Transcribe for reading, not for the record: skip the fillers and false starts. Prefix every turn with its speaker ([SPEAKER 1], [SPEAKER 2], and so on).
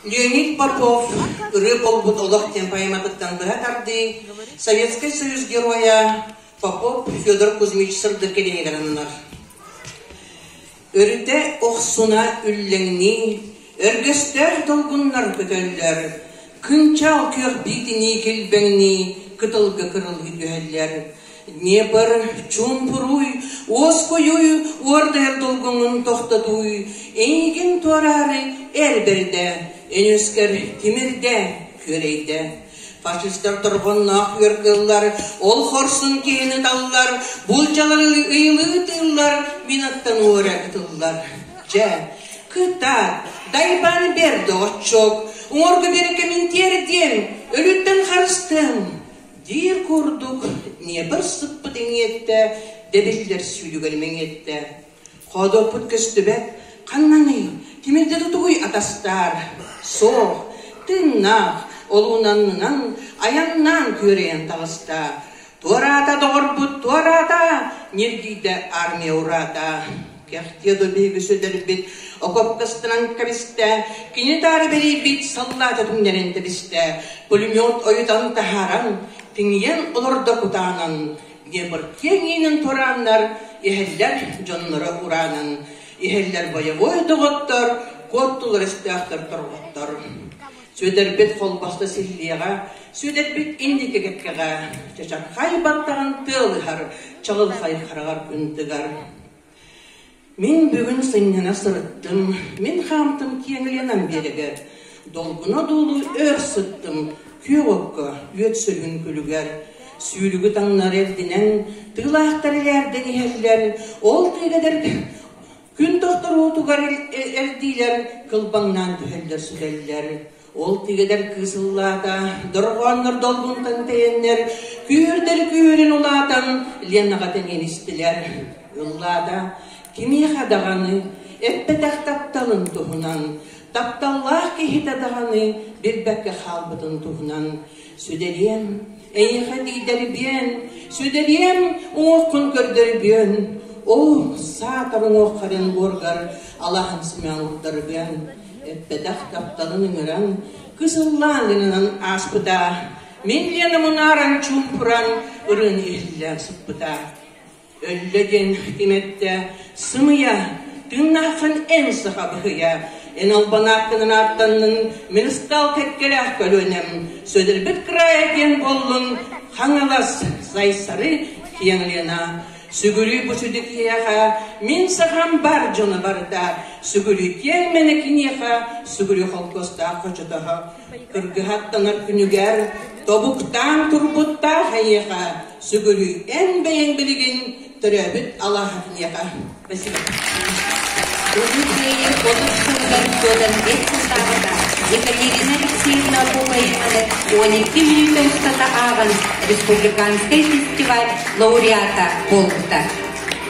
[SPEAKER 1] Леонид Попов, Рыболбут Олохтен поэматыктан быгатарды, Советский Союз героя Попов Федор Кузьмич Сырдыкелегеранынар. Өрүтэ оксуна үллеңни, өргөстөр долгуннар көтөллөр, кынчал көр битини келбеңни, кытылгы кырылгы дүйәллер. Днепр, Чумпуруй, Оскуюй, Ордер долгунун тоқтатуй, Эйген туарары әрберде, Энөскер тимирде, көрейде. Фашистер тұрғыннақ өркіллар, ол хорсын кейіні таллар, бұлчалары ұйлы тыллар, минаттан уыра кытыллар. Жа, кыта, дайбаны берді отчок, Орғы береке мен терден, өліттен қарыстым. Дир курдук, не бір сыппы деңетті, дебелдер сүйлігілмен етті. Қодо пұт көстібет, қаннаны, темелді тұтуй атастар. Соқ, тыннақ, олуынанынан, аяннан көрейін тағыста. Туарата доғыр бұт, туарата, нергейді армия урата. Кәқтеді бейгі сөдер бет, окоп кыстынан кәбісті, кенетары бері бет, саллаты түмдерінді бісті. Пулемет ойытан тахаран, Теңген оларда кутанан, Днепр кеңінен тураннар, Ехеллер жонлары уранан, Ехеллер боевой дұғыттар, Коттулар істіқтар тұрғыттар. Сөйдер бет қолбасты сіллеға, сөйдер бет индеке кеккеға, Чачақ қай баттаған тылығар, Чағыл қай қарағар күндігар. Мен бүгін сыңнена сырыттым, Мен қамтым кеңіленен берігі, Долгына долу өр сыттым, Күйоққа өт сөлгін күлігер, сүйілігі таңнар әрдінен, тылақтар әлерден ехелер, ол тегедер күн тоқтар отуғар әрдейлер, қылбаңнан түхелдер сүлелер. Ол тегедер кысыллата, дұрғанлар долғынтан тәйенлер, күйірдер күйірін ұлатан, ленағатын еністілер. Ұллада, кеме қадағаны, әппетәқ тапталын тұғынан, Тапталлах кехитадағаны бір бәкке қалбытын тұғынан. Сөдерем, әйіға дейдері бен, сөдерем, оңыққын көрдері бен. О, сатарын оққарын борғар, Аллахын сымен ұқтыр бен. Әппедақ тапталын үңіран, кысылланынан аспыда. Мен лені мұнаран чумпыран, ұрын елілі сұппыда. Өлледен кеметті сымыя, тыңнақын ән сықабығыя. En albanakının artanın, ministal tekkelek kölönem, söder bit krayaken bollun, hangalas zaysarı kiyanlena. Sügülü bu südükiyaka, min saham bar jona barda, sügülü kiyen menekiniyaka, sügülü holkosta koçotaha. Kırgıhattanar günüger, tobuktan turbutta hayaka, sügülü en beyen biligin, türebit Allah'ın Спасибо.
[SPEAKER 2] Рудные подушками Федор Бекцентавада, Екатерина Алексеевна Бумаевна, Олимпийский стата Аван, Республиканский фестиваль лауреата Волгота.